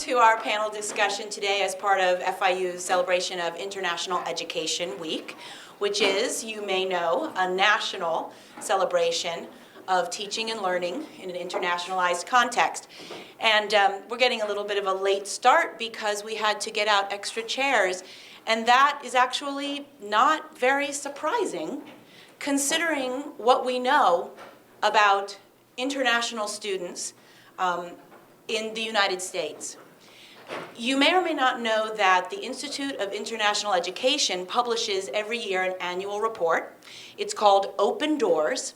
to our panel discussion today as part of FIU's celebration of International Education Week, which is, you may know, a national celebration of teaching and learning in an internationalized context. And we're getting a little bit of a late start because we had to get out extra chairs, and that is actually not very surprising considering what we know about international students in the United States. You may or may not know that the Institute of International Education publishes every year an annual report. It's called Open Doors,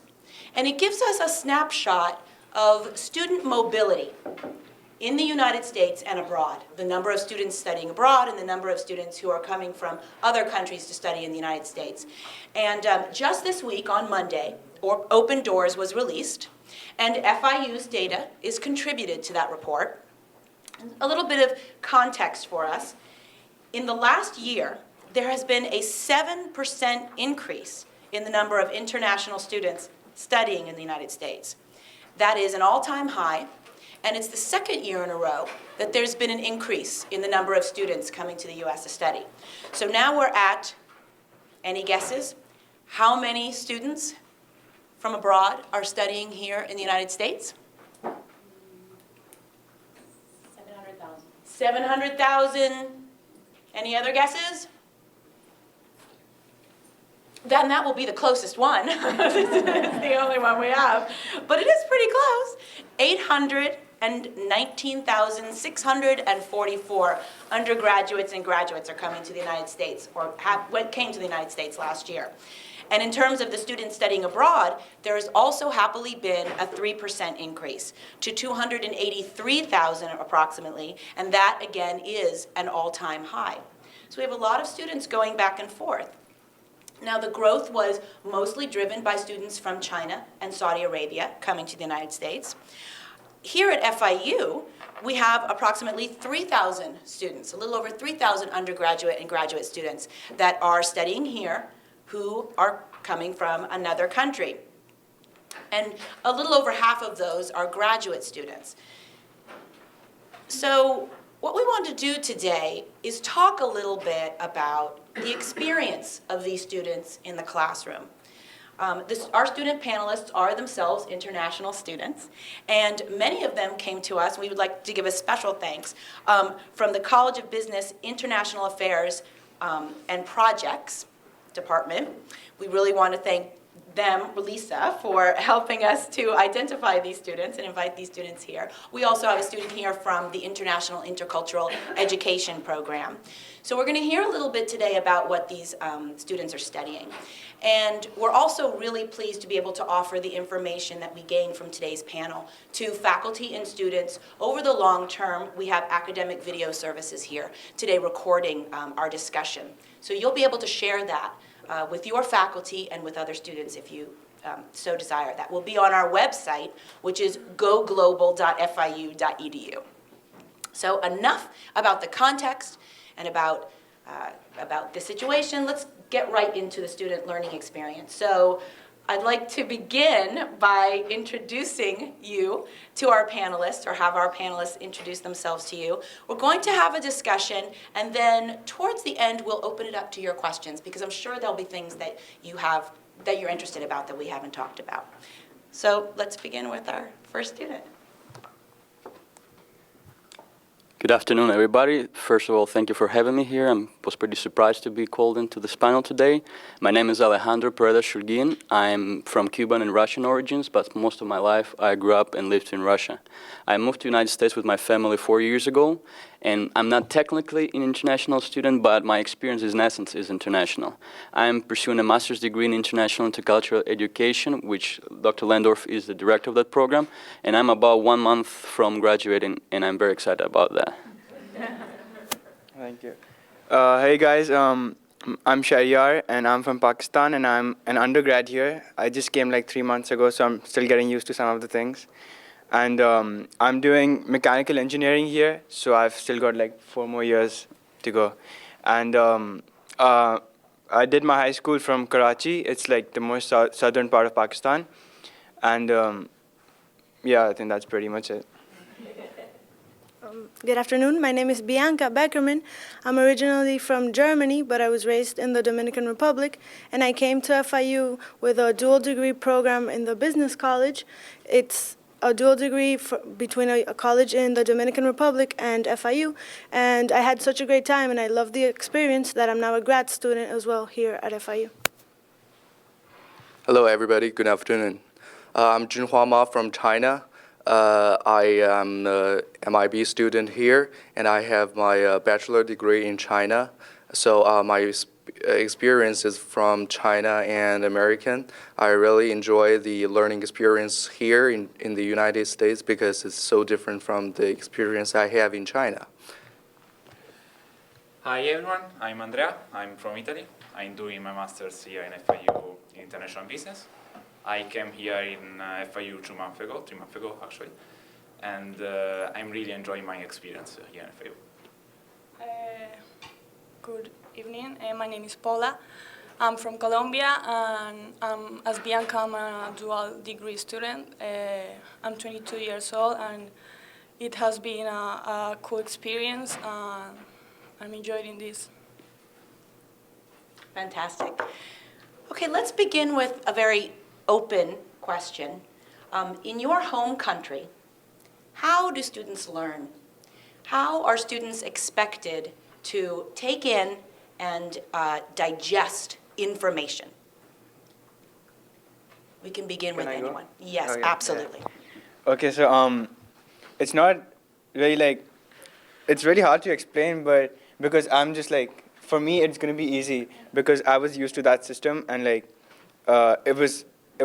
and it gives us a snapshot of student mobility in the United States and abroad, the number of students studying abroad and the number of students who are coming from other countries to study in the United States. And just this week on Monday, Open Doors was released, and FIU's data is contributed to that report. A little bit of context for us. In the last year, there has been a 7% increase in the number of international students studying in the United States. That is an all-time high, and it's the second year in a row that there's been an increase in the number of students coming to the U.S. to study. So now we're at, any guesses, how many students from abroad are studying here in the United States? 700,000. 700,000. Any other guesses? Then that will be the closest one. It's the only one we have. But it is pretty close. 819,644 undergraduates and graduates are coming to the United States, or came to the United States last year. And in terms of the students studying abroad, there has also happily been a 3% increase to 283,000 approximately, and that again is an all-time high. So we have a lot of students going back and forth. Now the growth was mostly driven by students from China and Saudi Arabia coming to the United States. Here at FIU, we have approximately 3,000 students, a little over 3,000 undergraduate and graduate students that are studying here who are coming from another country. And a little over half of those are graduate students. So what we want to do today is talk a little bit about the experience of these students in the classroom. Our student panelists are themselves international students, and many of them came to us. We would like to give a special thanks from the College of Business International Affairs and Projects Department. We really want to thank them, Lisa, for helping us to identify these students and invite these students here. We also have a student here from the International Intercultural Education Program. So we're going to hear a little bit today about what these students are studying. And we're also really pleased to be able to offer the information that we gain from today's panel to faculty and students. Over the long term, we have academic video services here today recording our discussion. So you'll be able to share that with your faculty and with other students if you so desire. That will be on our website, which is goglobal.fiu.edu. So enough about the context and about the situation. Let's get right into the student learning experience. So I'd like to begin by introducing you to our panelists, or have our panelists introduce themselves to you. We're going to have a discussion, and then towards the end, we'll open it up to your questions, because I'm sure there'll be things that you're interested about that we haven't talked about. So let's begin with our first student. Good afternoon, everybody. First of all, thank you for having me here. I was pretty surprised to be called into this panel today. My name is Alejandro Pereda-Shulgin. I'm from Cuban and Russian origins, but most of my life I grew up and lived in Russia. I moved to the United States with my family 4 years ago, and I'm not technically an international student, but my experience in essence is international. I'm pursuing a master's degree in international intercultural education, which Dr. Landorf is the director of that program, and I'm about 1 month from graduating, and I'm very excited about that. Thank you. Hey guys, I'm Shahriyar, and I'm from Pakistan, and I'm an undergrad here. I just came like 3 months ago, so I'm still getting used to some of the things. And I'm doing mechanical engineering here, so I've still got like 4 more years to go. And I did my high school from Karachi. It's like the most southern part of Pakistan. And yeah, I think that's pretty much it. Good afternoon. My name is Bianca Beckerman. I'm originally from Germany, but I was raised in the Dominican Republic, and I came to FIU with a dual degree program in the business college. It's a dual degree between a college in the Dominican Republic and FIU, and I had such a great time, and I loved the experience that I'm now a grad student as well here at FIU. Hello, everybody. Good afternoon. I'm Junhua Ma from China. I am an MIB student here, and I have my bachelor degree in China. So my experience is from China and American. I really enjoy the learning experience here in the United States because it's so different from the experience I have in China. Hi everyone, I'm Andrea. I'm from Italy. I'm doing my master's here in FIU in International Business. I came here in FIU 3 months ago actually, and I'm really enjoying my experience here in FIU. Good evening. My name is Paula. I'm from Colombia, and as Bianca, I'm a dual degree student. I'm 22 years old, and it has been a cool experience. I'm enjoying this. Fantastic. Okay, let's begin with a very open question. In your home country, how do students learn? How are students expected to take in and digest information? We can begin with Can I go? anyone. Yes, Oh, yeah, absolutely. yeah. Okay, so it's not really like, it's really hard to explain, but because I'm just like, for me it's gonna be easy because I was used to that system, and like it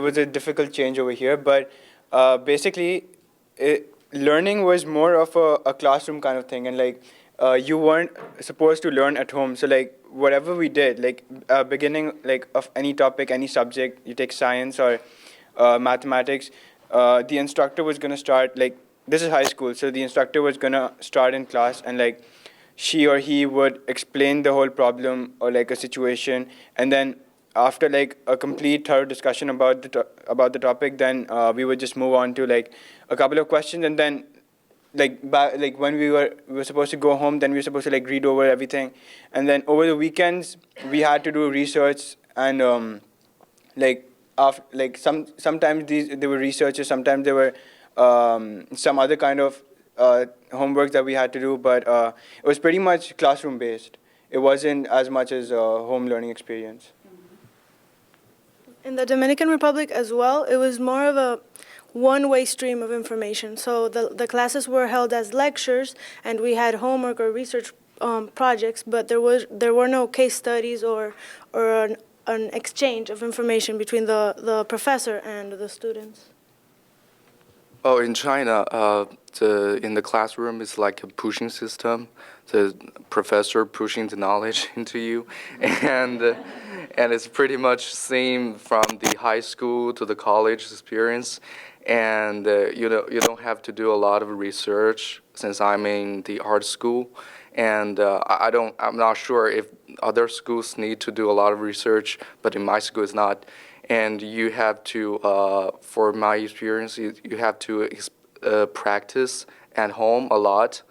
was a difficult change over here. But basically, learning was more of a classroom kind of thing, and like you weren't supposed to learn at home. So like whatever we did, like beginning like of any topic, any subject, you take science or mathematics, the instructor was gonna start like, this is high school, so the instructor was gonna start in class, and like she or he would explain the whole problem or like a situation, and then after like a complete thorough discussion about the topic, then we would just move on to like a couple of questions, and then like when we were supposed to go home, then we were supposed to like read over everything, and then over the weekends we had to do research, and like after like sometimes they were researches, sometimes there were some other kind of homework that we had to do, but it was pretty much classroom based. It wasn't as much as a home learning experience. In the Dominican Republic as well, it was more of a one-way stream of information. So the classes were held as lectures, and we had homework or research projects, but there were no case studies or an exchange of information between the professor and the students. Oh, in China, in the classroom, it's like a pushing system. The professor pushing the knowledge into you, and it's pretty much same from the high school to the college experience. And you don't have to do a lot of research since I'm in the art school, and I'm not sure if other schools need to do a lot of research, but in my school it's not. And you have to, for my experience, you have to practice at home a lot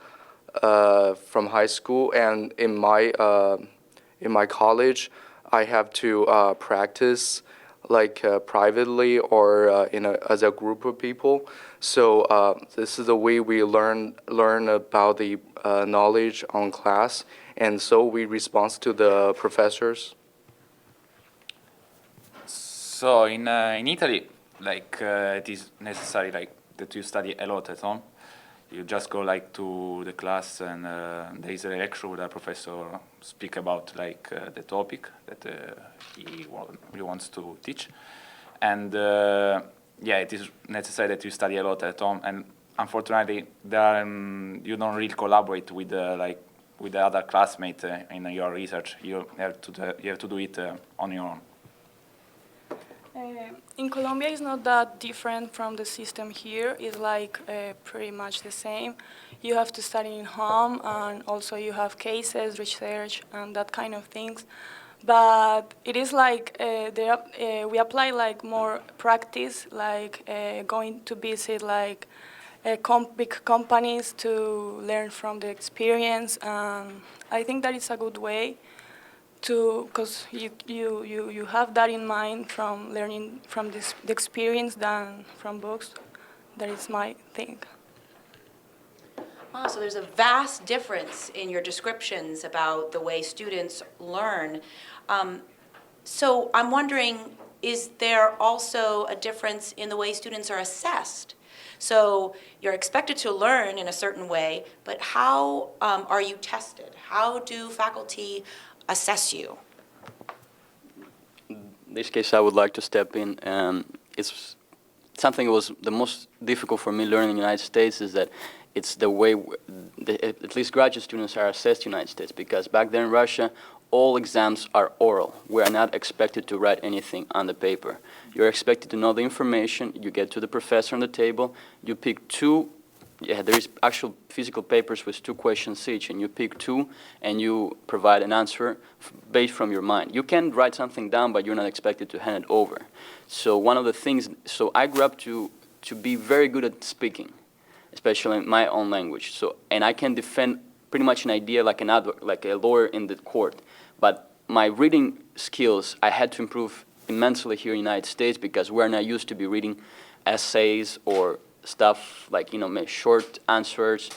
from high school, and in my college, I have to practice like privately or as a group of people. So this is the way we learn about the knowledge on class, and so we respond to the professors. So in Italy, like it is necessary like that you study a lot at home. You just go like to the class, and there is a lecture where the professor speak about like the topic that he wants to teach, and yeah, it is necessary that you study a lot at home. And unfortunately, you don't really collaborate with with the other classmates in your research. You have to do it on your own. In Colombia, it's not that different from the system here. It's like pretty much the same. You have to study in home, and also you have cases, research, and that kind of things. But it is like we apply like more practice, like going to visit like big companies to learn from the experience. I think that it's a good way to, because you have that in mind from learning from the experience than from books. That is my thing. Wow, so there's a vast difference in your descriptions about the way students learn. So I'm wondering, is there also a difference in the way students are assessed? So you're expected to learn in a certain way, but how are you tested? How do faculty assess you? In this case, I would like to step in. It's something that was the most difficult for me learning in the United States is that it's the way at least graduate students are assessed in the United States, because back there in Russia, all exams are oral. We are not expected to write anything on the paper. You're expected to know the information. You get to the professor on the table. You pick two. Yeah, there is actual physical papers with 2 questions each, and you pick 2, and you provide an answer based from your mind. You can write something down, but you're not expected to hand it over. So one of the things, so I grew up to be very good at speaking, especially in my own language. So, and I can defend pretty much an idea like like a lawyer in the court. But my reading skills, I had to improve immensely here in the United States, because we're not used to be reading essays or stuff like, short answers.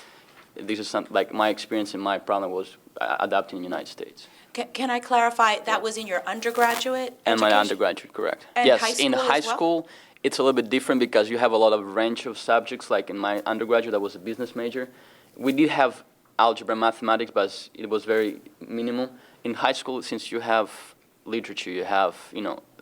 This is like my experience and my problem was adapting in the United States. Can I clarify, that was in your undergraduate And my education? undergraduate, correct. And yes, high in school high as well? school, it's a little bit different because you have a lot of range of subjects. Like in my undergraduate, I was a business major. We did have algebra, mathematics, but it was very minimal. In high school, since you have literature, you have,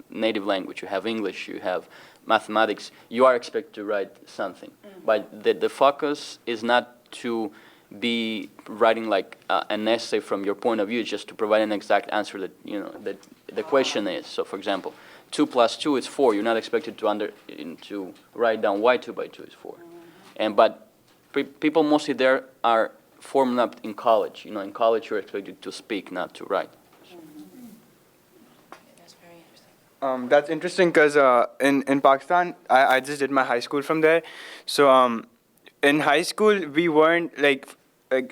native language, you have English, you have mathematics, you are expected to write something. But the focus is not to be writing like an essay from your point of view, just to provide an exact answer that, that the question is. So for example, 2 plus 2 is 4. You're not expected to write down why 2 by 2 is 4. But people mostly there are formed up in college. In college you're expected to speak, not to write. That's very interesting. That's interesting because in Pakistan, I just did my high school from there. So in high school, we weren't like,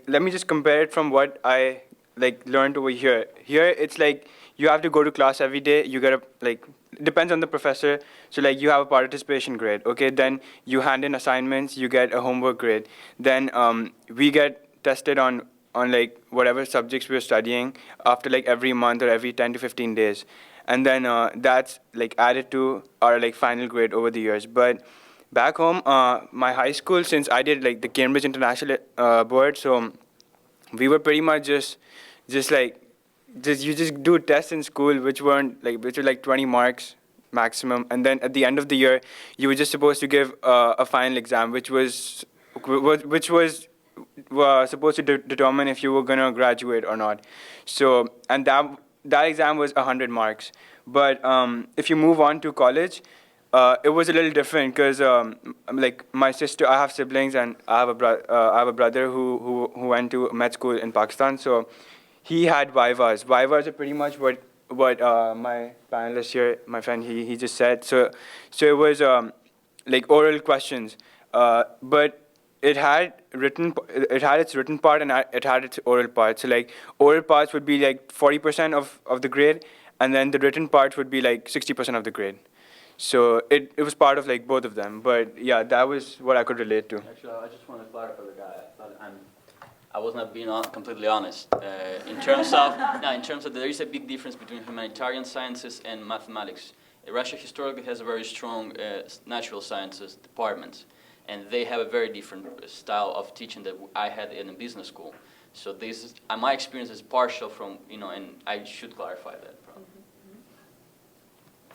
let me just compare it from what I learned over here. Here, it's like you have to go to class every day. You gotta depends on the professor. So you have a participation grade. Okay, then you hand in assignments. You get a homework grade. Then we get tested on whatever subjects we're studying after every month or every 10 to 15 days. And then that's added to our final grade over the years. But back home, my high school, since I did the Cambridge International Board, so we were pretty much just you just do tests in school which were 20 marks maximum, and then at the end of the year you were just supposed to give a final exam which was supposed to determine if you were going to graduate or not. So, and that exam was 100 marks. But if you move on to college, it was a little different because my sister, I have siblings, and I have a brother who went to med school in Pakistan. So he had vivas. Vivas are pretty much what my panelist here, my friend, he just said. So it was oral questions, but it had its written part and it had its oral part. So oral parts would be 40% of the grade, and then the written part would be 60% of the grade. So it was part of both of them. But yeah, that was what I could relate to. Actually, I just want to clarify the guy. I was not being completely honest. In terms of there is a big difference between humanitarian sciences and mathematics. Russia historically has a very strong natural sciences department, and they have a very different style of teaching that I had in a business school. So this is my experience is partial from and I should clarify that.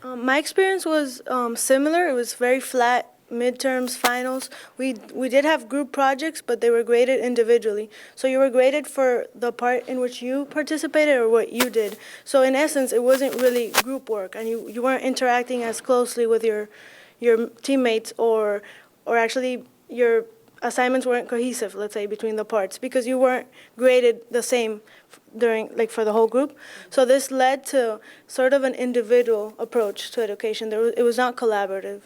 My experience was similar. It was very flat. Midterms, finals. We did have group projects, but they were graded individually. So you were graded for the part in which you participated or what you did. So in essence, it wasn't really group work, and you weren't interacting as closely with your teammates, or actually your assignments weren't cohesive, let's say, between the parts, because you weren't graded the same during for the whole group. So this led to sort of an individual approach to education. It was not collaborative.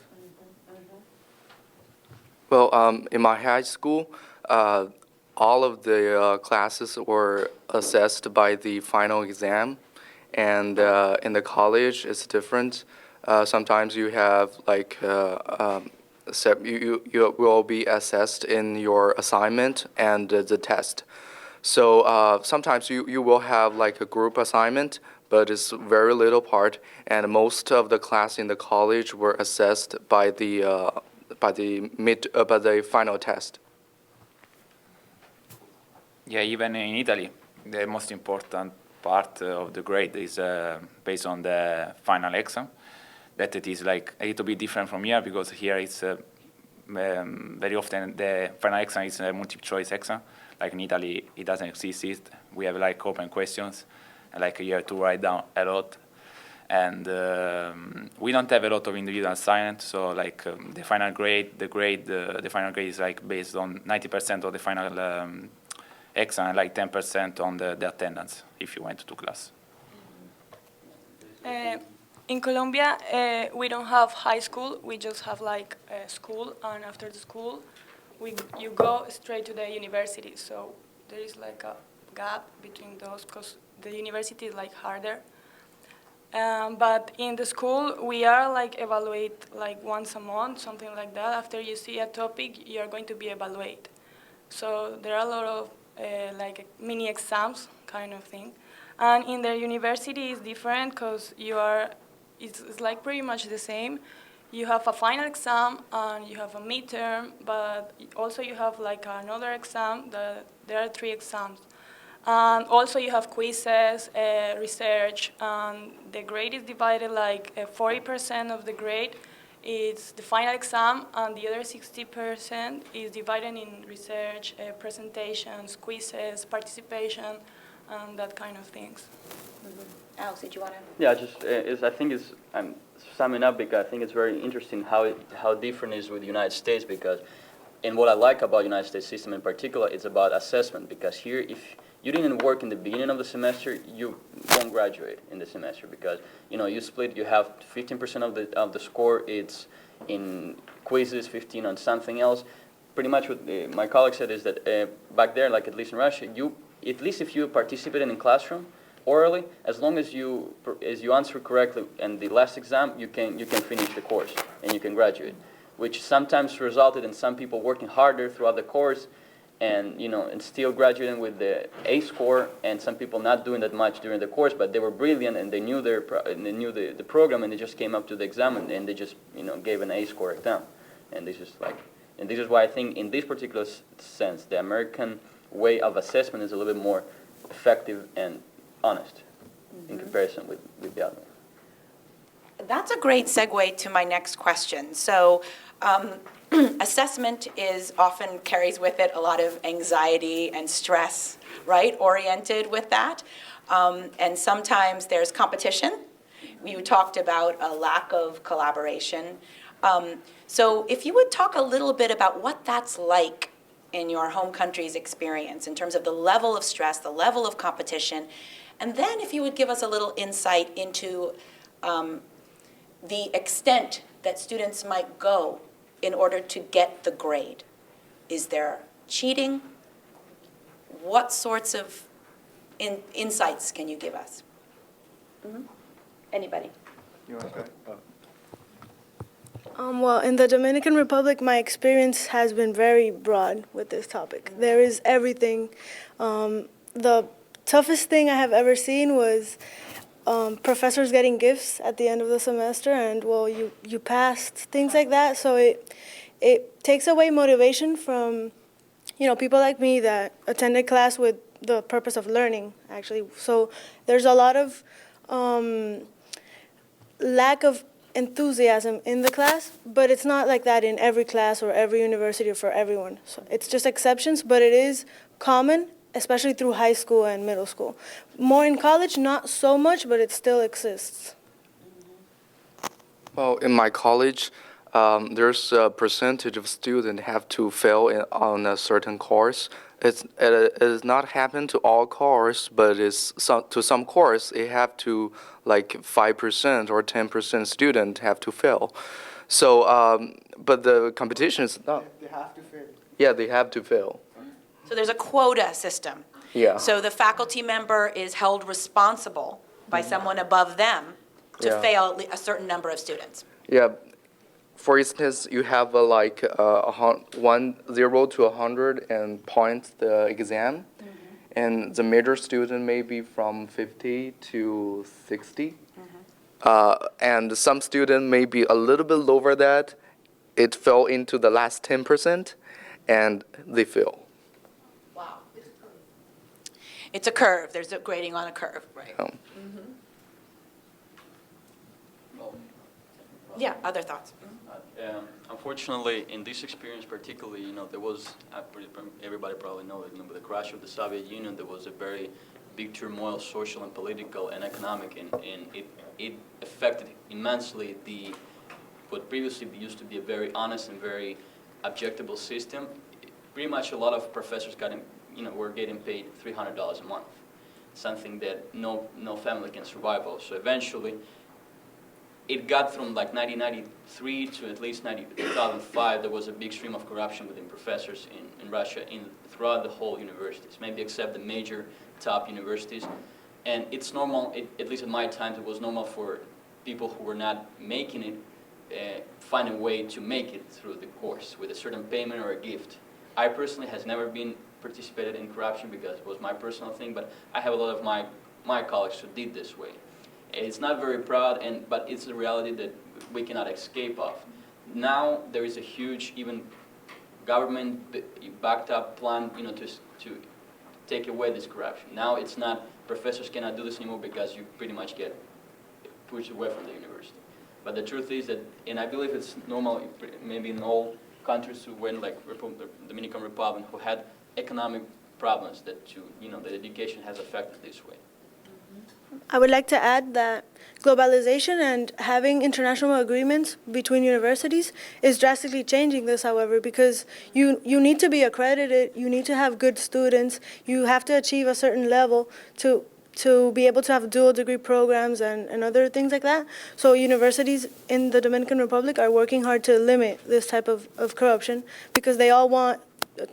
Well, in my high school, all of the classes were assessed by the final exam, and in the college, it's different. Sometimes you have like you will be assessed in your assignment and the test. So sometimes you will have like a group assignment, but it's very little part, and most of the class in the college were assessed by the final test. Yeah, even in Italy, the most important part of the grade is based on the final exam. That it is like a little bit different from here because here it's very often the final exam is a multiple choice exam. Like in Italy, it doesn't exist. We have like open questions, and like you have to write down a lot. And we don't have a lot of individual assignments, so like the final grade is like based on 90% of the final exam and like 10% on the attendance if you went to class. In Colombia, we don't have high school. We just have like a school, and after the school, you go straight to the university. So there is like a gap between those because the university is like harder. But in the school, we are like evaluate like once a month, something like that. After you see a topic, you are going to be evaluated. So there are a lot of like mini exams kind of thing. And in the university is different because it's like pretty much the same. You have a final exam and you have a midterm, but also you have like another exam. There are 3 exams. And also you have quizzes, research, and the grade is divided like 40% of the grade is the final exam, and the other 60% is divided in research, presentations, quizzes, participation, and that kind of things. Alex, did you want to? Yeah, I think I'm summing up because I think it's very interesting how different it is with the United States because, and what I like about the United States system in particular is about assessment because here if you didn't work in the beginning of the semester, you won't graduate in the semester because you split. You have 15% of the score. It's in quizzes, 15 on something else. Pretty much what my colleague said is that back there, like at least in Russia, at least if you participated in classroom orally, as long as you answer correctly and the last exam, you can finish the course and you can graduate, which sometimes resulted in some people working harder throughout the course and still graduating with the A score, and some people not doing that much during the course, but they were brilliant and they knew the program, and they just came up to the exam and they just gave an A score exam, and this is why I think in this particular sense the American way of assessment is a little bit more effective and honest in comparison with the other one. That's a great segue to my next question. So assessment often carries with it a lot of anxiety and stress, right, oriented with that. And sometimes there's competition. You talked about a lack of collaboration. So if you would talk a little bit about what that's like in your home country's experience in terms of the level of stress, the level of competition, and then if you would give us a little insight into the extent that students might go in order to get the grade. Is there cheating? What sorts of insights can you give us? Anybody? You want to go? Well, in the Dominican Republic, my experience has been very broad with this topic. There is everything. The toughest thing I have ever seen was professors getting gifts at the end of the semester, and you passed, things like that. So it takes away motivation from people like me that attended class with the purpose of learning, actually. So there's a lot of lack of enthusiasm in the class, but it's not like that in every class or every university or for everyone. So it's just exceptions, but it is common, especially through high school and middle school. More in college, not so much, but it still exists. Well, in my college, there's a percentage of students have to fail on a certain course. It has not happened to all courses, but to some course, it have to like 5% or 10% student have to fail. So, but the competition is not. They have to fail. Yeah, they have to fail. So there's a quota system. Yeah. So the faculty member is held responsible by someone above them to Yeah. fail a certain number of students. Yeah. For instance, you have like 0 to 100 and points the exam, and the major student may be from 50 to 60, and some student may be a little bit lower that. It fell into the last 10%, and they fail. Wow. It's a curve. There's a grading on a curve, right? Oh. Yeah, other thoughts? Unfortunately, in this experience particularly, there was, everybody probably knows, with the crash of the Soviet Union, there was a very big turmoil, social and political and economic, and it affected immensely what previously used to be a very honest and very objectable system. Pretty much a lot of professors were getting paid $300 a month, something that no family can survive on. So eventually, it got from like 1993 to at least 2005, there was a big stream of corruption within professors in Russia throughout the whole universities, maybe except the major top universities. And it's normal, at least at my time, it was normal for people who were not making it find a way to make it through the course with a certain payment or a gift. I personally has never been participated in corruption because it was my personal thing, but I have a lot of my colleagues who did this way. It's not very proud, but it's a reality that we cannot escape of. Now there is a huge, even government-backed up plan, to take away this corruption. Now it's not, professors cannot do this anymore because you pretty much get pushed away from the university. But the truth is that, and I believe it's normal, maybe in all countries who went like the Dominican Republic, who had economic problems that the education has affected this way. I would like to add that globalization and having international agreements between universities is drastically changing this, however, because you need to be accredited, you need to have good students, you have to achieve a certain level to be able to have dual degree programs and other things like that. So universities in the Dominican Republic are working hard to limit this type of corruption because they all want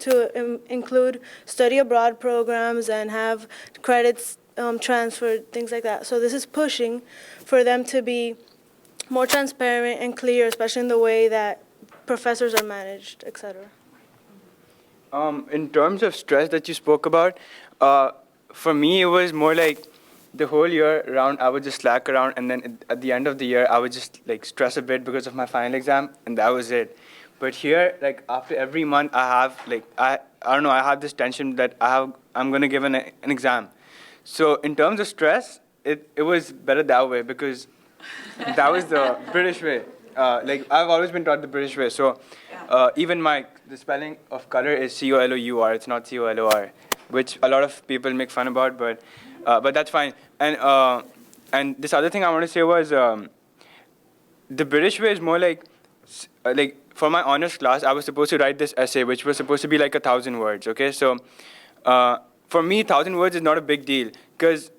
to include study abroad programs and have credits transferred, things like that. So this is pushing for them to be more transparent and clear, especially in the way that professors are managed, etc. In terms of stress that you spoke about, for me it was more like the whole year round I would just slack around, and then at the end of the year I would just like stress a bit because of my final exam, and that was it. But here, like after every month, I have like I don't know, I have this tension that I'm gonna give an exam. So in terms of stress, it was better that way because that was the British way. Like I've always been taught the British way. So even the spelling of color is C-O-L-O-U-R. It's not C-O-L-O-R, which a lot of people make fun about, but that's fine. And this other thing I want to say was the British way is more like for my honors class, I was supposed to write this essay, which was supposed to be like 1,000 words. Okay, so. For me, 1,000 words is not a big deal because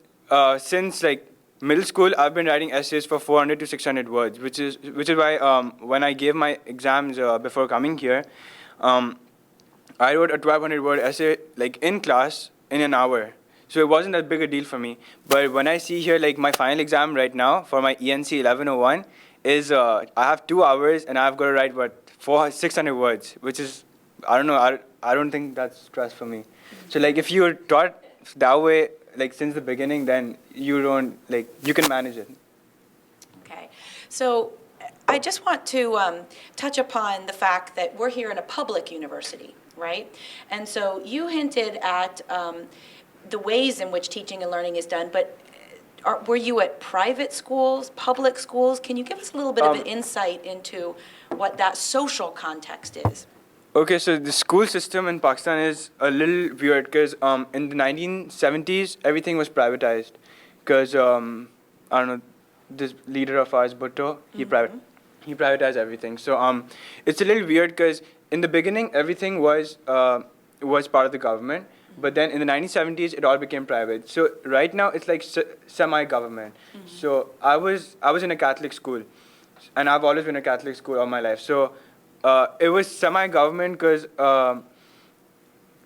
since like middle school, I've been writing essays for 400 to 600 words, which is why when I gave my exams before coming here, I wrote a 1,200 word essay like in class in an hour. So it wasn't that big a deal for me. But when I see here like my final exam right now for my ENC 1101 is I have 2 hours and I've got to write 600 words, which is I don't know. I don't think that's stress for me. So like if you're taught that way like since the beginning, then you can manage it. Okay. So I just want to touch upon the fact that we're here in a public university, right? And so you hinted at the ways in which teaching and learning is done, but were you at private schools, public schools? Can you give us a little bit of an insight into what that social context is? Okay, so the school system in Pakistan is a little weird because in the 1970s, everything was privatized because, I don't know, this leader of ours, Bhutto, he privatized everything. So it's a little weird because in the beginning, everything was part of the government, but then in the 1970s, it all became private. So right now, it's like semi-government. So I was in a Catholic school, and I've always been in a Catholic school all my life. So it was semi-government because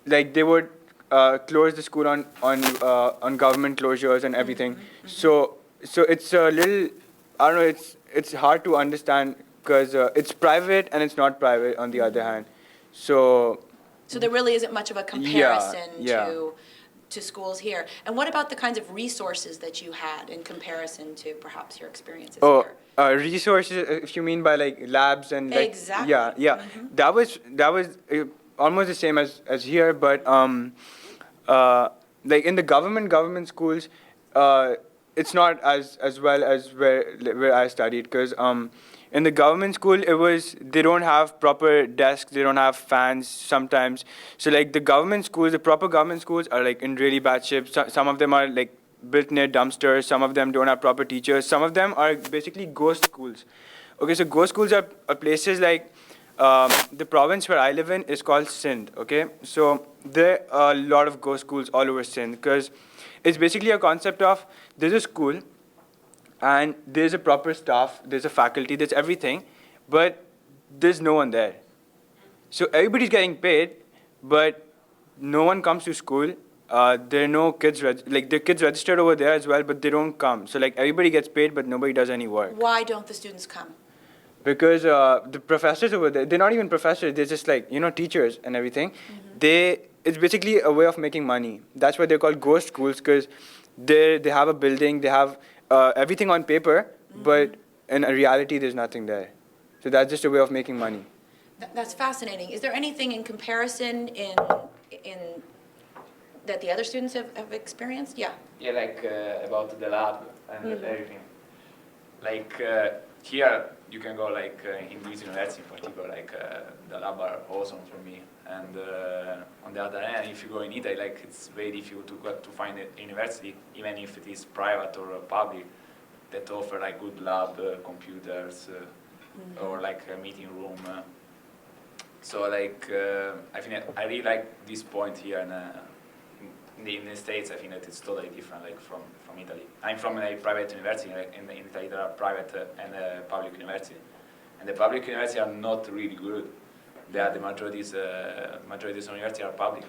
like they would close the school on government closures and everything. So it's a little, I don't know, it's hard to understand because it's private and it's not private on the other hand. So So there really isn't much of a comparison yeah. to schools here. And what about the kinds of resources that you had in comparison to perhaps your experiences oh, here? resources, if you mean by like labs and like Exactly. yeah. That was almost the same as here, but like in the government schools, it's not as well as where I studied because in the government school they don't have proper desks, they don't have fans sometimes. So like the proper government schools are like in really bad shape. Some of them are like built near dumpsters. Some of them don't have proper teachers. Some of them are basically ghost schools. Okay, so ghost schools are places like the province where I live in is called Sindh. Okay, so there are a lot of ghost schools all over Sindh because it's basically a concept of there's a school and there's a proper staff, there's a faculty, there's everything, but there's no one there. So everybody's getting paid, but no one comes to school. There are no kids, like the kids registered over there as well, but they don't come. So like everybody gets paid, but nobody does any work. Why don't the students come? Because the professors over there, they're not even professors, they're just like, teachers and everything. It's basically a way of making money. That's why they're called ghost schools, because they have a building, they have everything on paper, but in reality, there's nothing there. So that's just a way of making money. That's fascinating. Is there anything in comparison in that the other students have experienced? Yeah. Yeah, like about the lab and everything. Like here, you can go like in this university in particular, like the lab are awesome for me. And on the other hand, if you go in Italy, like it's very difficult to find a university, even if it is private or public, that offer like good lab, computers, or like a meeting room. So like I think I really like this point here in the States. I think that it's totally different, like from Italy. I'm from a private university. Like in Italy, there are private and public university, and the public university are not really good. The majorities of universities are public,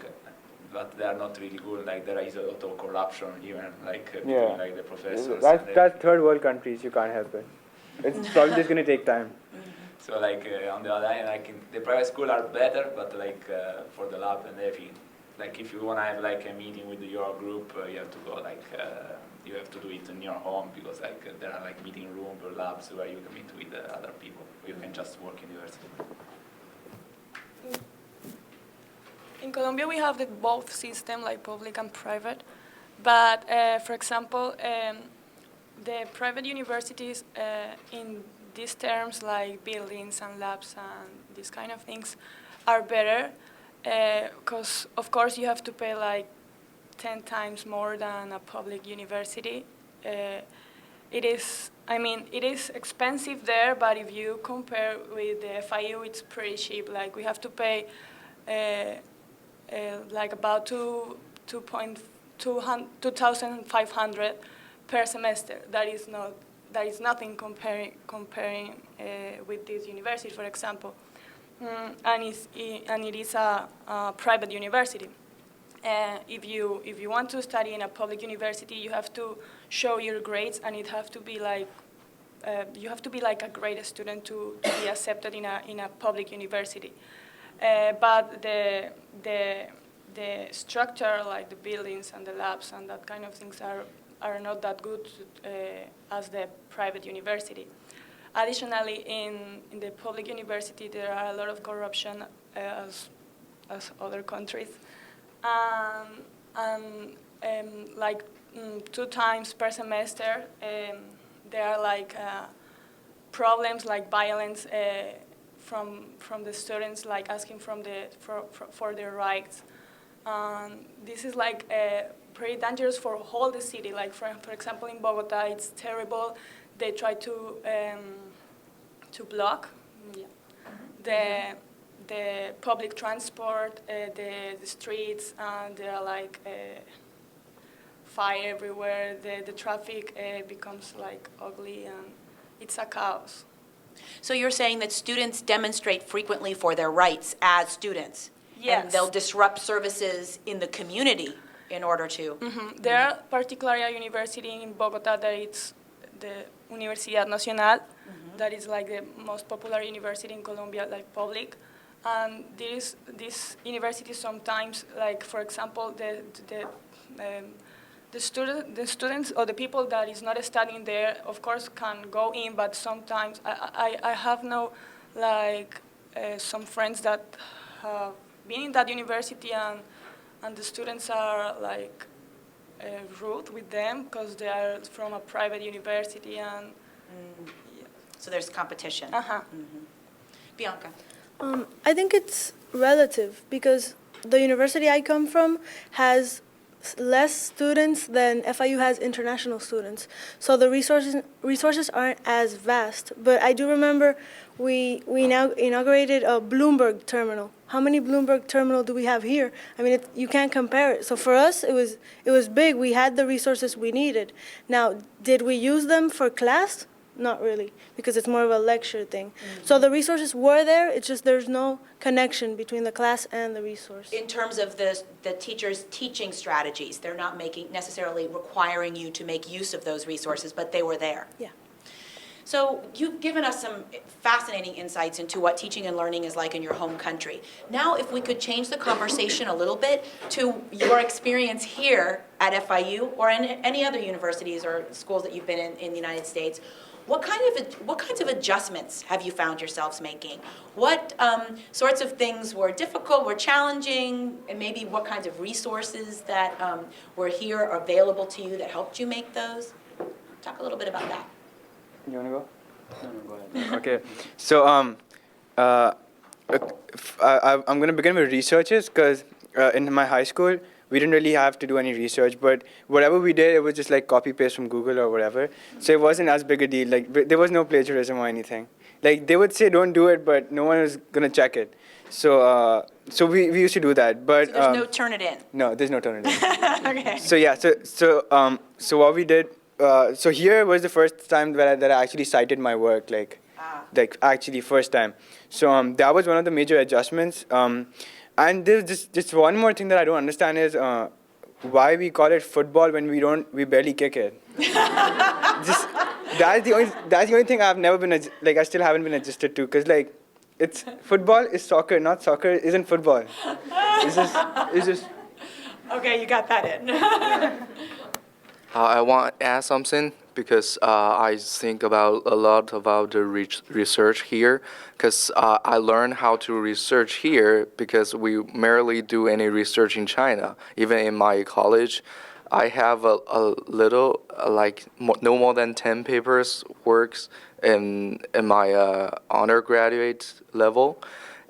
but they are not really good. Like there is a lot of corruption, even like between like the professors. That's third world countries. You can't help it. It's probably just gonna take time. So like on the other hand, like the private school are better, but like for the lab and everything, like if you wanna have like a meeting with your group, you have to go like you have to do it in your home because like there are like meeting rooms or labs where you can meet with other people. You can just work in university. In Colombia, we have both system, like public and private. But for example, the private universities in these terms, like buildings and labs and these kind of things, are better because, of course, you have to pay like 10 times more than a public university. It is expensive there, but if you compare with the FIU, it's pretty cheap. Like we have to pay like about 2,500 per semester. That is nothing comparing with this university, for example, and it is a private university. If you want to study in a public university, you have to show your grades, and it have to be like you have to be like a great student to be accepted in a public university. But the structure, like the buildings and the labs and that kind of things, are not that good as the private university. Additionally, in the public university, there are a lot of corruption as other countries. Like 2 times per semester, there are like problems like violence from the students, like asking for their rights. This is like pretty dangerous for whole the city. Like for example, in Bogota, it's terrible. They try to block the public transport, the streets, and there are like fire everywhere. The traffic becomes like ugly, and it's a chaos. So you're saying that students demonstrate frequently for their rights as students? And Yes. they'll disrupt services in the community in order to? There are particularly a university in Bogota that it's the Universidad Nacional, that is like the most popular university in Colombia, like public. And this university sometimes, like for example, the students or the people that is not studying there, of course, can go in, but sometimes I have some friends that have been in that university, and the students are like rude with them because they are from a private university, and So there's competition. Bianca? I think it's relative because the university I come from has less students than FIU has international students. So the resources aren't as vast. But I do remember we now inaugurated a Bloomberg terminal. How many Bloomberg terminal do we have here? I mean, you can't compare it. So for us, it was big. We had the resources we needed. Now, did we use them for class? Not really, because it's more of a lecture thing. So the resources were there, it's just there's no connection between the class and the resource. In terms of the teachers' teaching strategies, they're not necessarily requiring you to make use of those resources, but they were there. Yeah. So you've given us some fascinating insights into what teaching and learning is like in your home country. Now, if we could change the conversation a little bit to your experience here at FIU or in any other universities or schools that you've been in the United States, what kinds of adjustments have you found yourselves making? What sorts of things were difficult, were challenging, and maybe what kinds of resources that were here or available to you that helped you make those? Talk a little bit about that. You want to go? No, go ahead. Okay. So I'm going to begin with researches because in my high school, we didn't really have to do any research, but whatever we did, it was just like copy paste from Google or whatever. So it wasn't as big a deal. Like there was no plagiarism or anything. Like they would say don't do it, but no one was gonna check it. So we used to do that. But So there's no turn it in. no, there's no turn it in. Okay. So yeah, so what we did. So here was the first time that I actually cited my work, like actually first time. So that was one of the major adjustments. And there's just one more thing that I don't understand is why we call it football when we barely kick it. That's the only thing I've never been I still haven't been adjusted to, because like it's football is soccer, not soccer isn't football. It's just. Okay, you got that in. I want to add something because I think a lot about the research here, because I learned how to research here because we rarely do any research in China. Even in my college, I have a little, no more than 10 papers works in my undergraduate level,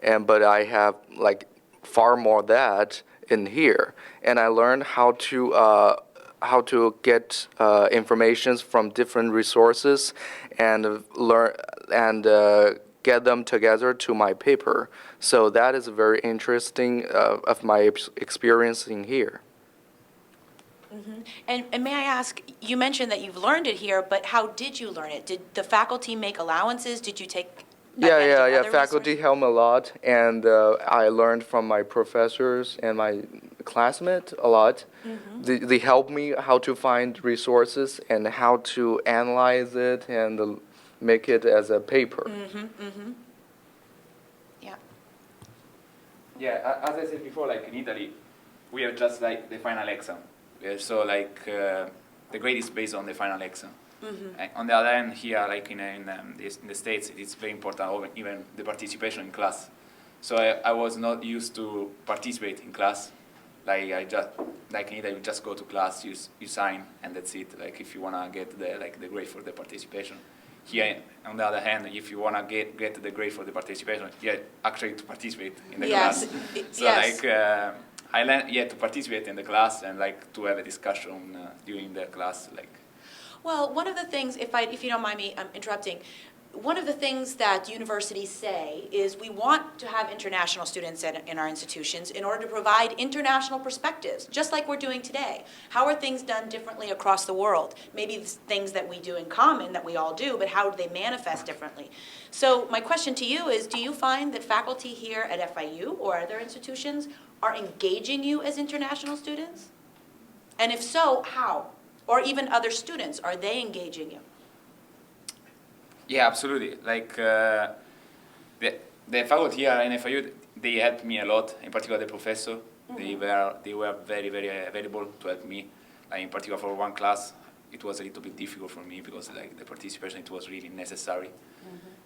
but I have like far more that in here, and I learned how to get information from different resources and learn and get them together to my paper. So that is very interesting of my experience in here. And may I ask, you mentioned that you've learned it here, but how did you learn it? Did the faculty make allowances? Did you take advantage of other Faculty resources? helped me a lot, and I learned from my professors and my classmates a lot. They helped me how to find resources and how to analyze it and make it as a paper. Yeah. Yeah, as I said before, like in Italy, we have just like the final exam. So like the grade is based on the final exam. And on the other hand, here, like in the States, it's very important, even the participation in class. So I was not used to participate in class. Like in Italy, you just go to class, you sign, and that's it. Like if you wanna get the grade for the participation. Here, on the other hand, if you wanna get the grade for the participation, you actually to participate in the class. So yes. I learned to participate in the class and like to have a discussion during the class. Like. Well, one of the things, if you don't mind me interrupting, one of the things that universities say is we want to have international students in our institutions in order to provide international perspectives, just like we're doing today. How are things done differently across the world? Maybe things that we do in common that we all do, but how do they manifest differently? So my question to you is, do you find that faculty here at FIU or other institutions are engaging you as international students? And if so, how? Or even other students, are they engaging you? Yeah, absolutely. Like the faculty here in FIU, they helped me a lot. In particular, the professor, they were very available to help me. Like in particular, for one class, it was a little bit difficult for me because like the participation, it was really necessary.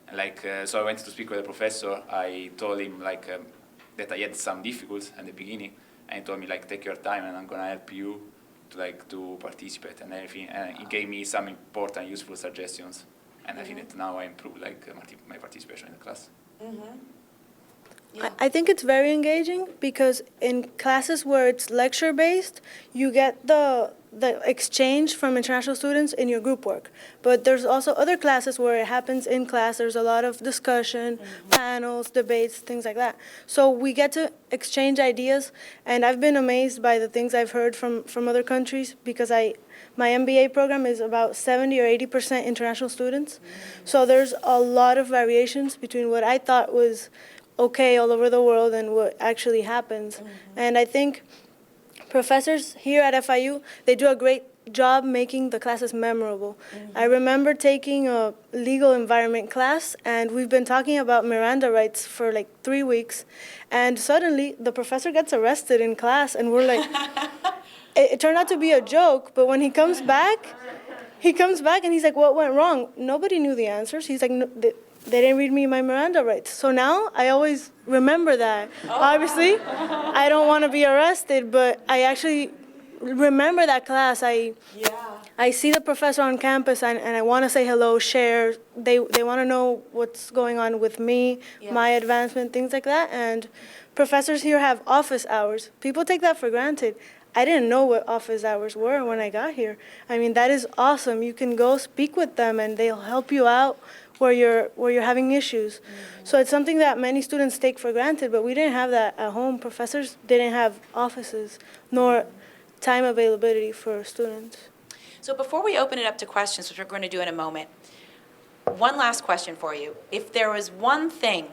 And like so, I went to speak with the professor. I told him like that I had some difficulties at the beginning, and he told me like take your time, and I'm gonna help you to participate and everything. And he gave me some important, useful suggestions. And I think that now I improve my participation in the class. Yeah. I think it's very engaging because in classes where it's lecture-based, you get the exchange from international students in your group work. But there's also other classes where it happens in class. There's a lot of discussion, panels, debates, things like that. So we get to exchange ideas, and I've been amazed by the things I've heard from other countries because my MBA program is about 70 or 80% international students. So there's a lot of variations between what I thought was okay all over the world and what actually happens. And I think professors here at FIU, they do a great job making the classes memorable. I remember taking a legal environment class, and we've been talking about Miranda rights for like 3 weeks, and suddenly the professor gets arrested in class, and we're like, it turned out to be a joke, but when he comes back and he's like, what went wrong? Nobody knew the answers. He's like, no, they didn't read me my Miranda rights. So now I always remember that. Obviously, I don't want to be arrested, but I actually remember that class. I see the professor on campus, and I want to say hello, share. They want to know what's going on with me, my advancement, things like that. And professors here have office hours. People take that for granted. I didn't know what office hours were when I got here. I mean, that is awesome. You can go speak with them, and they'll help you out where you're having issues. So it's something that many students take for granted, but we didn't have that at home. Professors didn't have offices, nor time availability for students. So before we open it up to questions, which we're going to do in a moment, one last question for you. If there was one thing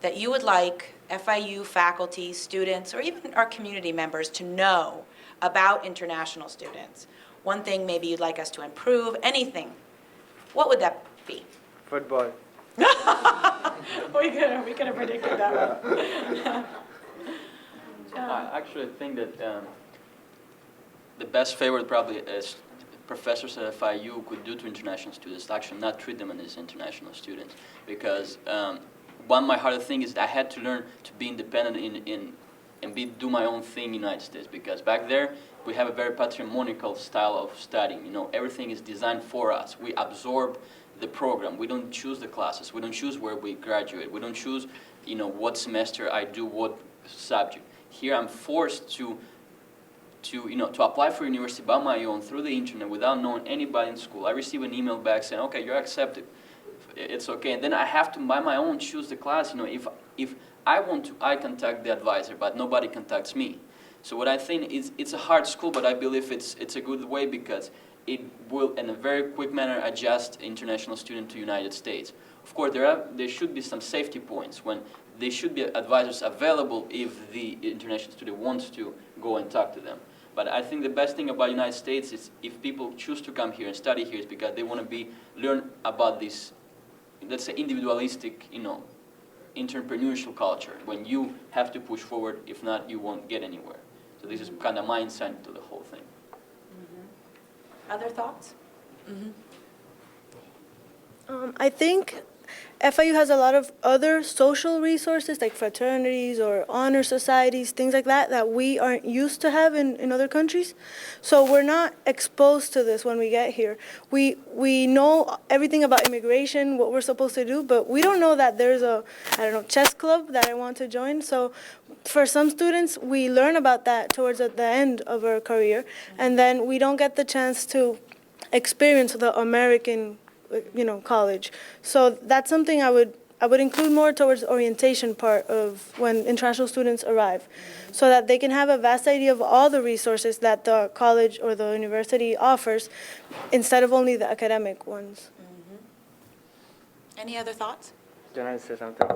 that you would like FIU faculty, students, or even our community members to know about international students, one thing maybe you'd like us to improve, anything, what would that be? Football. we could have predicted that one. I actually think that the best favor probably is professors at FIU could do to international students, actually not treat them as international students. Because one of my hardest things is that I had to learn to be independent and do my own thing in the United States. Because back there, we have a very patrimonial style of studying. You know, everything is designed for us. We absorb the program. We don't choose the classes. We don't choose where we graduate. We don't choose, you know, what semester I do what subject. Here I'm forced to apply for university by my own through the internet without knowing anybody in school. I receive an email back saying, okay, you're accepted. It's okay. And then I have to, by my own, choose the class. You know, if I want to, I contact the advisor, but nobody contacts me. So what I think is, it's a hard school, but I believe it's a good way because it will, in a very quick manner, adjust international student to United States. Of course, there should be some safety points when there should be advisors available if the international student wants to go and talk to them. But I think the best thing about United States is if people choose to come here and study here is because they want to learn about this, let's say, individualistic, you know, entrepreneurial culture. When you have to push forward, if not, you won't get anywhere. So this is kind of my insight to the whole thing. Other thoughts? I think FIU has a lot of other social resources like fraternities or honor societies, things like that, that we aren't used to have in other countries. So we're not exposed to this when we get here. We know everything about immigration, what we're supposed to do, but we don't know that there's a, chess club that I want to join. So for some students, we learn about that towards the end of our career, and then we don't get the chance to experience the American college. So that's something I would include more towards the orientation part of when international students arrive, so that they can have a vast idea of all the resources that the college or the university offers, instead of only the academic ones. Any other thoughts? Can I say something?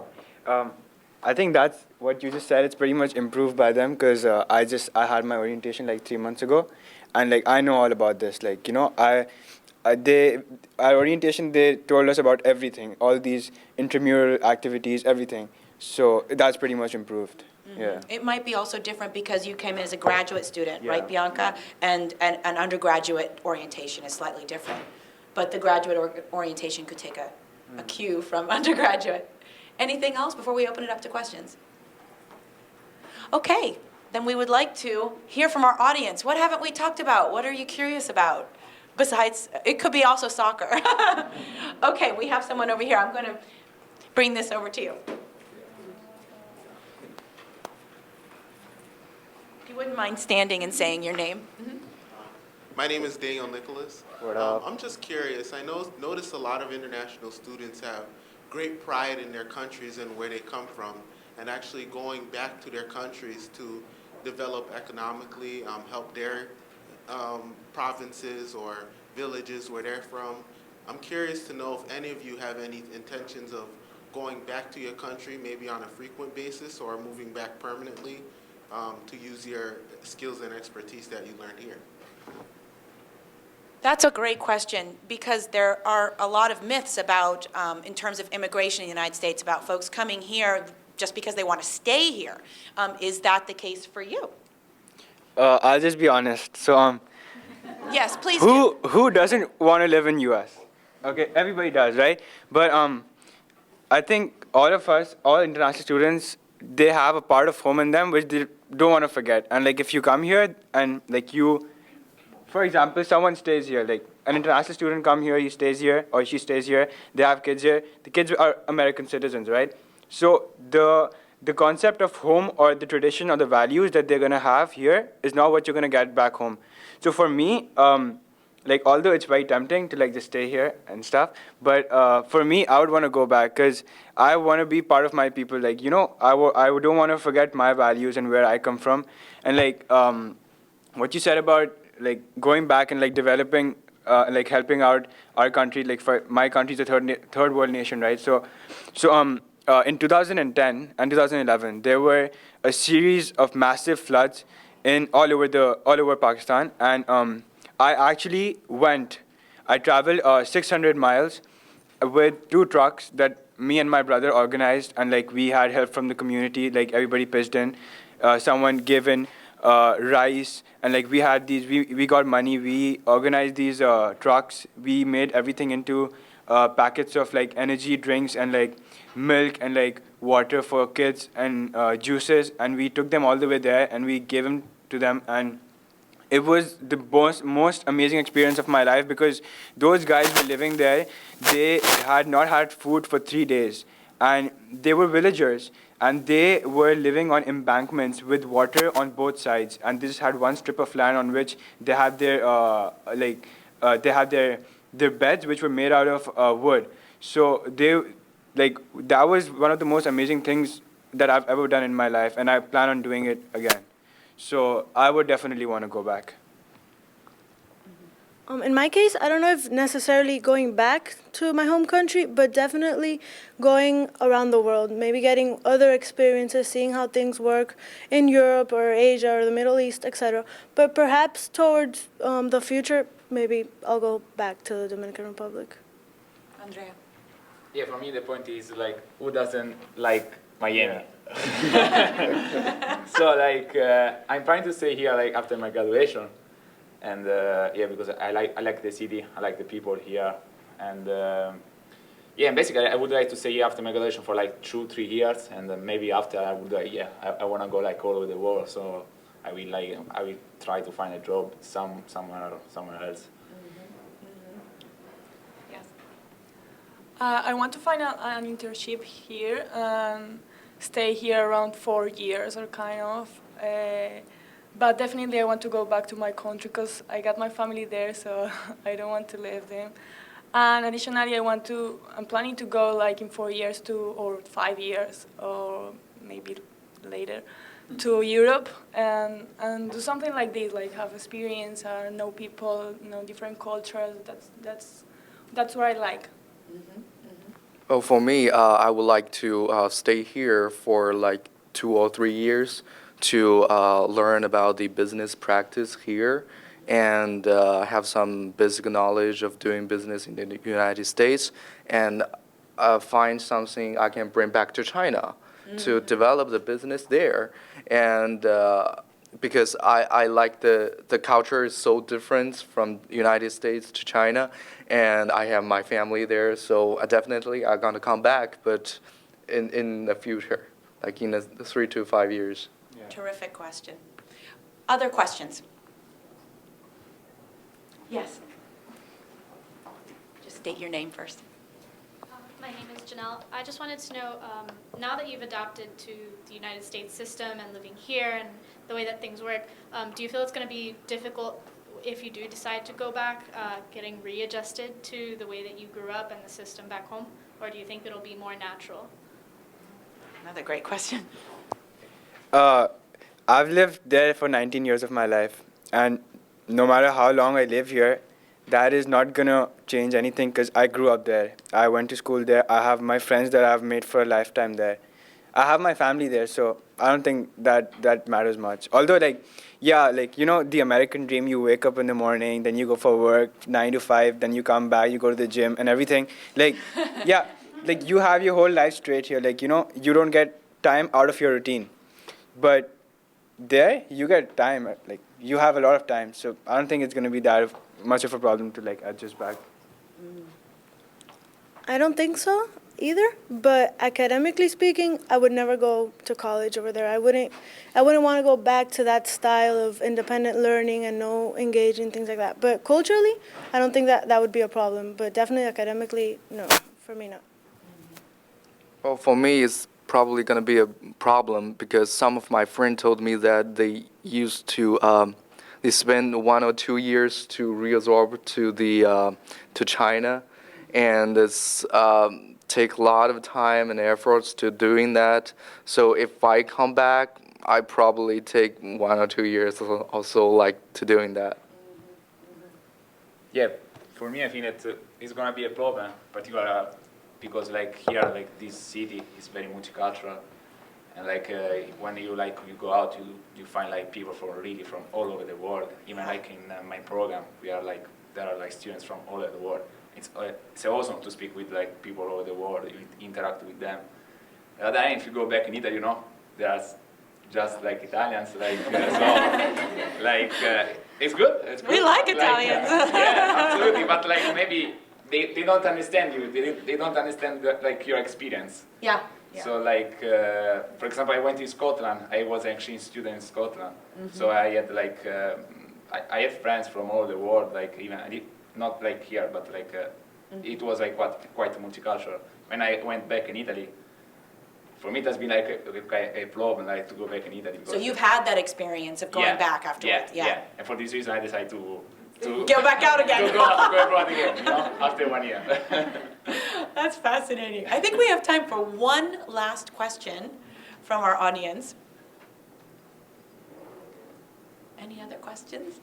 I think that's what you just said. It's pretty much improved by them because I had my orientation like 3 months ago, and like I know all about this. Like our orientation, they told us about everything, all these intramural activities, everything. So that's pretty much improved. Yeah. It might be also different because you came in as a graduate student, right, Yeah. Bianca? And an undergraduate orientation is slightly different. But the graduate orientation could take a cue from undergraduate. Anything else before we open it up to questions? Okay, then we would like to hear from our audience. What haven't we talked about? What are you curious about? Besides, it could be also soccer. Okay, we have someone over here. I'm going to bring this over to you. If you wouldn't mind standing and saying your name. My name is Daniel Nicholas. What up? I'm just curious. I notice a lot of international students have great pride in their countries and where they come from, and actually going back to their countries to develop economically, help their provinces or villages where they're from. I'm curious to know if any of you have any intentions of going back to your country, maybe on a frequent basis, or moving back permanently to use your skills and expertise that you learned here. That's a great question, because there are a lot of myths about, in terms of immigration in the United States, about folks coming here just because they want to stay here. Is that the case for you? I'll just be honest. So Yes, please do. who doesn't want to live in US? Okay, everybody does, right? But I think all of us, all international students, they have a part of home in them which they don't want to forget. And like if you come here and like you, for example, someone stays here, like an international student come here, he stays here or she stays here, they have kids here. The kids are American citizens, right? So the concept of home or the tradition or the values that they're gonna have here is not what you're gonna get back home. So for me, like although it's very tempting to like just stay here and stuff, but for me, I would want to go back because I want to be part of my people. Like I don't want to forget my values and where I come from, and like what you said about like going back and like developing, like helping out our country. Like for my country's a third world nation, right? So in 2010 and 2011, there were a series of massive floods in all over Pakistan, and I actually I traveled 600 miles with 2 trucks that me and my brother organized, and like we had help from the community, like everybody pitched in, someone gave in rice, and like we had we got money, we organized these trucks, we made everything into packets of like energy drinks and like milk and like water for kids and juices, and we took them all the way there and we gave them to them, and it was the most amazing experience of my life because those guys were living there. They had not had food for 3 days, and they were villagers, and they were living on embankments with water on both sides, and they just had one strip of land on which they had their beds, which were made out of wood. So that was one of the most amazing things that I've ever done in my life, and I plan on doing it again. So I would definitely want to go back. In my case, I don't know if necessarily going back to my home country, but definitely going around the world, maybe getting other experiences, seeing how things work in Europe or Asia or the Middle East, etc. But perhaps towards the future, maybe I'll go back to the Dominican Republic. Andrea. Yeah, for me the point is like, who doesn't like Miami? So like, I'm trying to stay here like after my graduation, and yeah, because I like the city, I like the people here, and yeah, and basically I would like to stay here after my graduation for like 2-3 years, and then maybe after I would I want to go like all over the world. So I will try to find a job somewhere else. Yes. I want to find an internship here and stay here around 4 years or kind of. But definitely I want to go back to my country because I got my family there, so I don't want to leave them. And additionally, I'm planning to go like in 4 years or 5 years, or maybe later, to Europe and do something like this, like have experience, know people, know different cultures. That's what I like. Oh, for me, I would like to stay here for like 2 or 3 years to learn about the business practice here and have some basic knowledge of doing business in the United States and find something I can bring back to China to develop the business there. And because I like the culture is so different from United States to China, and I have my family there, so I definitely I'm gonna come back, but in the future, like in 3 to 5 years. Terrific question. Other questions? Yes. Just state your name first. My name is Janelle. I just wanted to know, now that you've adapted to the United States system and living here and the way that things work, do you feel it's going to be difficult if you do decide to go back, getting readjusted to the way that you grew up and the system back home? Or do you think it'll be more natural? Another great question. I've lived there for 19 years of my life, and no matter how long I live here, that is not gonna change anything because I grew up there. I went to school there. I have my friends that I've made for a lifetime there. I have my family there, so I don't think that matters much. Although, like, yeah, like, you know, the American dream, you wake up in the morning, then you go for work, 9 to 5, then you come back, you go to the gym and everything. Like, yeah, like, you have your whole life straight here. Like, you know, you don't get time out of your routine. But there, you get time. Like, you have a lot of time. So I don't think it's going to be that much of a problem to, like, adjust back. I don't think so either, but academically speaking, I would never go to college over there. I wouldn't want to go back to that style of independent learning and no engaging, things like that. But culturally, I don't think that would be a problem, but definitely academically, no, for me, no. Well, for me, it's probably going to be a problem because some of my friends told me that they used to they spend 1 or 2 years to reabsorb to China, and it's take a lot of time and efforts to doing that. So if I come back, I probably take 1 or 2 years also like to doing that. Yeah, for me, I think that it's gonna be a problem, particularly because like here, like this city is very multicultural, and like when you go out, you find like people from all over the world. Even like in my program, there are like students from all over the world. It's awesome to speak with like people all over the world, interact with them. The other time, if you go back in Italy, you know, there's just like Italians, like so, like it's good. It's good. We like Italians. Yeah, absolutely. But like maybe they don't understand you. They don't understand like your experience. Yeah. So like, for example, I went to Scotland. I was actually a student in Scotland. So I had like, I had friends from all over the world, like even, not like here, but like, it was like quite multicultural. When I went back in Italy, for me it has been like a problem, like to go back in Italy. So you've had that experience of going back afterwards. Yeah. And for this reason I decided to go back out again. go abroad again, you know, after 1 year. That's fascinating. I think we have time for one last question from our audience. Any other questions?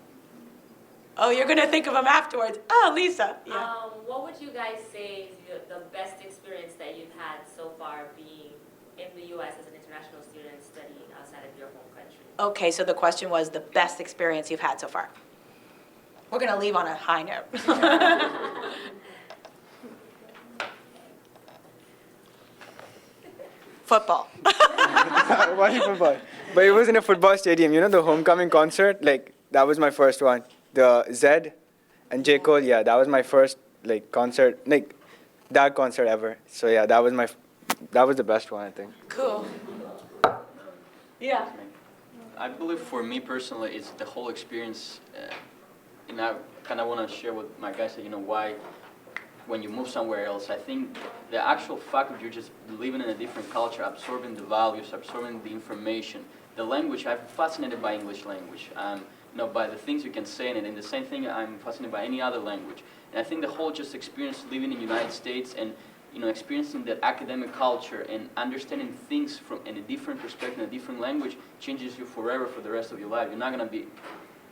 Oh, you're going to think of them afterwards. Oh, Lisa. Yeah. What would you guys say is the best experience that you've had so far being in the U.S. as an international student studying outside of your home country? Okay, so the question was the best experience you've had so far. We're going to leave on a high note. Football. Why football? But it was in a football stadium. You know, the homecoming concert, like, that was my first one. The Zed and J. Cole, yeah, that was my first, like, concert, like, that concert ever. So, yeah, that was the best one, I think. Cool. Yeah. I believe for me personally, it's the whole experience, and I kind of want to share with my guys that, you know, why when you move somewhere else, I think the actual fact of you're just living in a different culture, absorbing the values, absorbing the information, the language, I'm fascinated by English language. by the things you can say in it. And the same thing, I'm fascinated by any other language. And I think the whole just experience living in the United States and experiencing that academic culture and understanding things from in a different perspective, in a different language, changes you forever for the rest of your life. You're not going to be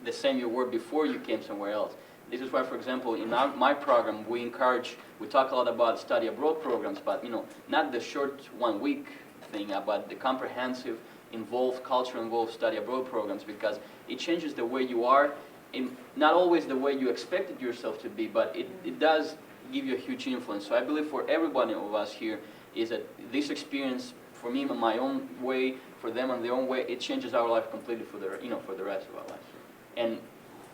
the same you were before you came somewhere else. This is why, for example, in my program, we talk a lot about study abroad programs, but not the short 1 week thing, but the comprehensive, cultural involved study abroad programs, because it changes the way you are, in not always the way you expected yourself to be, but it does give you a huge influence. So I believe for everybody of us here is that this experience, for me in my own way, for them in their own way, it changes our life completely for the rest of our lives. And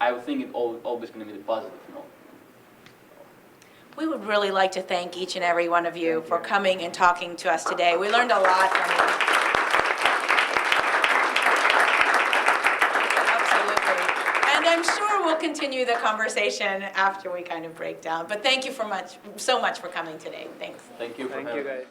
I would think it's always going to be the positive note. We would really like to thank each and every one of you for coming and talking to us today. We learned a lot from you. Absolutely. And I'm sure we'll continue the conversation after we kind of break down. But thank you so much for coming today. Thanks. Thank you for Thank having you, me. guys.